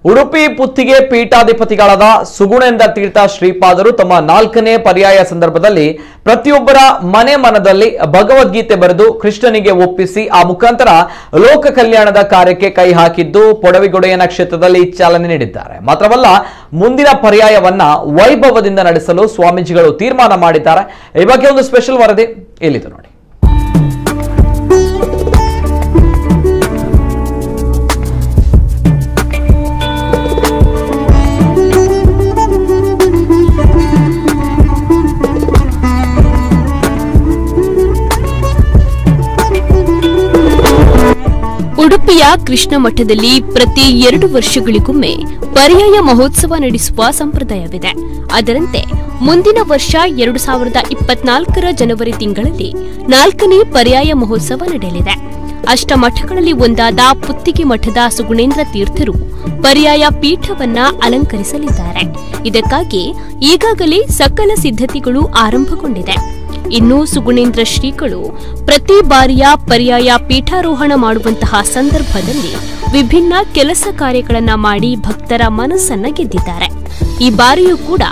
ಉಡುಪಿ ಪುತ್ತಿಗೆ ಪೀಠಾಧಿಪತಿಗಳಾದ ಸುಗುಣೇಂದ್ರ ತೀರ್ಥ ಶ್ರೀಪಾದರು ತಮ್ಮ 4ನೇ ಪರ್ಯಾಯ ಸಂದರ್ಭದಲ್ಲಿ ಪ್ರತಿಯೊಬ್ಬರ ಮನೆ ಮನದಲ್ಲಿ ಭಗವದ್ಗೀತೆ ಬರೆದು ಕೃಷ್ಣನಿಗೆ ಒಪ್ಪಿಸಿ ಆ ಮುಖಾಂತರ ಲೋಕ ಕಲ್ಯಾಣದ ಕಾರ್ಯಕ್ಕೆ ಕೈ ಹಾಕಿದ್ದು ಪೊಡವಿಗೊಡೆಯನ ಕ್ಷೇತ್ರದಲ್ಲಿ ಚಾಲನೆ ನೀಡಿದ್ದಾರೆ. ಮಾತ್ರವಲ್ಲ, ಮುಂದಿನ ಪರ್ಯಾಯವನ್ನ ವೈಭವದಿಂದ ನಡೆಸಲು ಸ್ವಾಮೀಜಿಗಳು ತೀರ್ಮಾನ ಮಾಡಿದ್ದಾರೆ. ಈ ಬಗ್ಗೆ ಒಂದು ಸ್ಪೆಷಲ್ ವರದಿ ಇಲ್ಲಿದೆ ನೋಡಿ. ಉಡುಪಿಯ ಕೃಷ್ಣ ಮಠದಲ್ಲಿ ಪ್ರತಿ 2 ವರ್ಷಗಳಿಗೊಮ್ಮೆ ಪರ್ಯಾಯ ಮಹೋತ್ಸವ ನಡೆಸುವ ಸಂಪ್ರದಾಯವಿದೆ. ಅದರಂತೆ ಮುಂದಿನ ವರ್ಷ 2024ರ ಜನವರಿ ತಿಂಗಳಲ್ಲಿ 4ನೇ ಪರ್ಯಾಯ ಮಹೋತ್ಸವ ನಡೆಯಲಿದೆ. ಅಷ್ಟಮಠಗಳಲ್ಲಿ ಒಂದಾದ ಪುತ್ತಿಗೆ ಮಠದ ಸುಗುಣೇಂದ್ರ ತೀರ್ಥರು ಪರ್ಯಾಯ ಪೀಠವನ್ನ ಅಲಂಕರಿಸಲಿದ್ದಾರೆ. ಇದಕ್ಕಾಗಿ ಈಗಾಗಲೇ ಸಕಲ ಸಿದ್ಧತೆಗಳು ಆರಂಭಗೊಂಡಿದೆ. ಇನ್ನು ಸುಗುಣೇಂದ್ರ ಶ್ರೀಗಳು ಪ್ರತಿ ಬಾರಿಯ ಪರ್ಯಾಯ ಪೀಠಾರೋಹಣ ಮಾಡುವಂತಹ ಸಂದರ್ಭದಲ್ಲಿ ವಿಭಿನ್ನ ಕೆಲಸ ಕಾರ್ಯಗಳನ್ನು ಮಾಡಿ ಭಕ್ತರ ಮನಸ್ಸನ್ನ ಗೆದ್ದಿದ್ದಾರೆ. ಈ ಬಾರಿಯೂ ಕೂಡ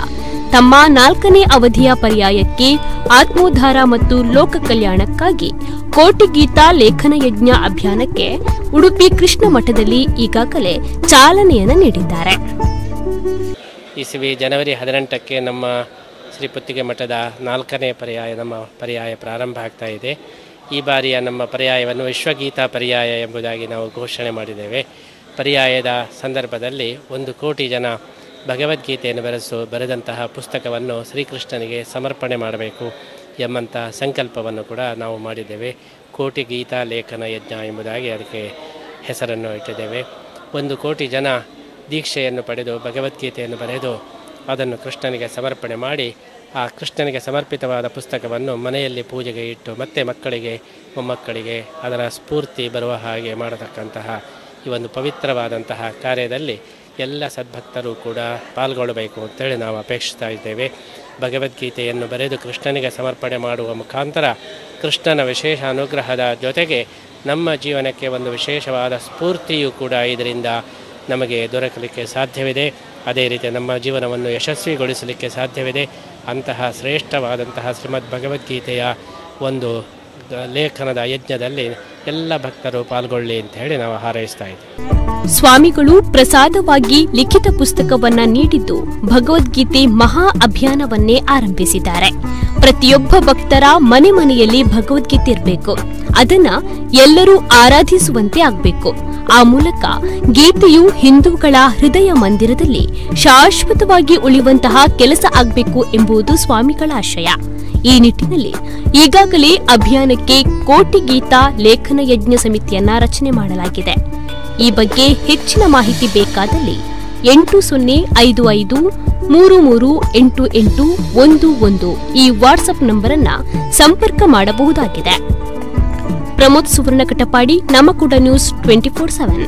ತಮ್ಮ 4ನೇ ಅವಧಿಯ ಪರ್ಯಾಯಕ್ಕೆ ಆತ್ಮೋದ್ಧಾರ ಮತ್ತು ಲೋಕ ಕಲ್ಯಾಣಕ್ಕಾಗಿ ಕೋಟಿ ಗೀತಾ ಲೇಖನ ಯಜ್ಞ ಅಭಿಯಾನಕ್ಕೆ ಉಡುಪಿ ಕೃಷ್ಣ ಮಠದಲ್ಲಿ ಈಗಾಗಲೇ ಚಾಲನೆಯನ್ನು ನೀಡಿದ್ದಾರೆ. ಇಸವಿ ಜನವರಿ 18ಕ್ಕೆ ನಮ್ಮ ಶ್ರೀ ಪುತ್ತಿಗೆ ಮಠದ 4ನೇ ಪರ್ಯಾಯ ಪ್ರಾರಂಭ ಆಗ್ತಾ ಇದೆ. ಈ ಬಾರಿಯ ನಮ್ಮ ಪರ್ಯಾಯವನ್ನು ವಿಶ್ವಗೀತಾ ಪರ್ಯಾಯ ಎಂಬುದಾಗಿ ನಾವು ಘೋಷಣೆ ಮಾಡಿದ್ದೇವೆ. ಪರ್ಯಾಯದ ಸಂದರ್ಭದಲ್ಲಿ 1 ಕೋಟಿ ಜನ ಭಗವದ್ಗೀತೆಯನ್ನು ಬರೆದಂತಹ ಪುಸ್ತಕವನ್ನು ಶ್ರೀಕೃಷ್ಣನಿಗೆ ಸಮರ್ಪಣೆ ಮಾಡಬೇಕು ಎಂಬಂಥ ಸಂಕಲ್ಪವನ್ನು ಕೂಡ ನಾವು ಮಾಡಿದ್ದೇವೆ. ಕೋಟಿ ಗೀತಾ ಲೇಖನ ಯಜ್ಞ ಎಂಬುದಾಗಿ ಅದಕ್ಕೆ ಹೆಸರನ್ನು ಇಟ್ಟಿದ್ದೇವೆ. 1 ಕೋಟಿ ಜನ ದೀಕ್ಷೆಯನ್ನು ಪಡೆದು ಭಗವದ್ಗೀತೆಯನ್ನು ಬರೆದು ಅದನ್ನು ಕೃಷ್ಣನಿಗೆ ಸಮರ್ಪಣೆ ಮಾಡಿ ಆ ಕೃಷ್ಣನಿಗೆ ಸಮರ್ಪಿತವಾದ ಪುಸ್ತಕವನ್ನು ಮನೆಯಲ್ಲಿ ಪೂಜೆಗೆ ಇಟ್ಟು ಮತ್ತೆ ಮಕ್ಕಳಿಗೆ ಮೊಮ್ಮಕ್ಕಳಿಗೆ ಅದರ ಸ್ಫೂರ್ತಿ ಬರುವ ಹಾಗೆ ಮಾಡತಕ್ಕಂತಹ ಈ ಒಂದು ಪವಿತ್ರವಾದಂತಹ ಕಾರ್ಯದಲ್ಲಿ ಎಲ್ಲ ಸದ್ಭಕ್ತರು ಕೂಡ ಪಾಲ್ಗೊಳ್ಳಬೇಕು ಅಂತೇಳಿ ನಾವು ಅಪೇಕ್ಷಿಸ್ತಾ ಇದ್ದೇವೆ. ಭಗವದ್ಗೀತೆಯನ್ನು ಬರೆದು ಕೃಷ್ಣನಿಗೆ ಸಮರ್ಪಣೆ ಮಾಡುವ ಮುಖಾಂತರ ಕೃಷ್ಣನ ವಿಶೇಷ ಅನುಗ್ರಹದ ಜೊತೆಗೆ ನಮ್ಮ ಜೀವನಕ್ಕೆ ಒಂದು ವಿಶೇಷವಾದ ಸ್ಫೂರ್ತಿಯೂ ಕೂಡ ಇದರಿಂದ ನಮಗೆ ದೊರಕಲಿಕ್ಕೆ ಸಾಧ್ಯವಿದೆ. ಅದೇ ರೀತಿ ನಮ್ಮ ಜೀವನವನ್ನು ಯಶಸ್ವಿಗೊಳಿಸಲಿಕ್ಕೆ ಸಾಧ್ಯವಿದೆ. ಅಂತಹ ಶ್ರೇಷ್ಠವಾದಂತಹ ಶ್ರೀಮದ್ ಭಗವದ್ಗೀತೆಯ ಒಂದು ಲೇಖನದ ಯಜ್ಞದಲ್ಲಿ ಎಲ್ಲ ಭಕ್ತರು ಪಾಲ್ಗೊಳ್ಳಿ ಅಂತ ಹೇಳಿ ನಾವು ಹಾರೈಸ್ತಾ ಇದ್ದೀವಿ. ಸ್ವಾಮಿಗಳು ಪ್ರಸಾದವಾಗಿ ಲಿಖಿತ ಪುಸ್ತಕವನ್ನ ನೀಡಿದ್ದು ಭಗವದ್ಗೀತೆ ಮಹಾ ಅಭಿಯಾನವನ್ನೇ ಆರಂಭಿಸಿದ್ದಾರೆ. ಪ್ರತಿಯೊಬ್ಬ ಭಕ್ತರ ಮನೆ ಮನೆಯಲ್ಲಿ ಭಗವದ್ಗೀತೆ ಇರಬೇಕು. ಅದನ್ನ ಎಲ್ಲರೂ ಆರಾಧಿಸುವಂತೆ ಆಗಬೇಕು. ಆ ಮೂಲಕ ಗೀತೆಯು ಹಿಂದೂಗಳ ಹೃದಯ ಮಂದಿರದಲ್ಲಿ ಶಾಶ್ವತವಾಗಿ ಉಳಿಯುವಂತಹ ಕೆಲಸ ಆಗಬೇಕು ಎಂಬುದು ಸ್ವಾಮಿಗಳ ಆಶಯ. ಈ ನಿಟ್ಟಿನಲ್ಲಿ ಈಗಾಗಲೇ ಅಭಿಯಾನಕ್ಕೆ ಕೋಟಿ ಗೀತಾ ಲೇಖನ ಯಜ್ಞ ಸಮಿತಿಯನ್ನ ರಚನೆ ಮಾಡಲಾಗಿದೆ. ಈ ಬಗ್ಗೆ ಹೆಚ್ಚಿನ ಮಾಹಿತಿ ಬೇಕಾದಲ್ಲಿ 8055338811 ಈ ವಾಟ್ಸ್ಆಪ್ ನಂಬರ್ ಅನ್ನ ಸಂಪರ್ಕ ಮಾಡಬಹುದಾಗಿದೆ. ಪ್ರಮೋದ್ ಸುವರ್ಣ ಕಟಪಾಡಿ, ನಮಕುಡ ನ್ಯೂಸ್ 24/7.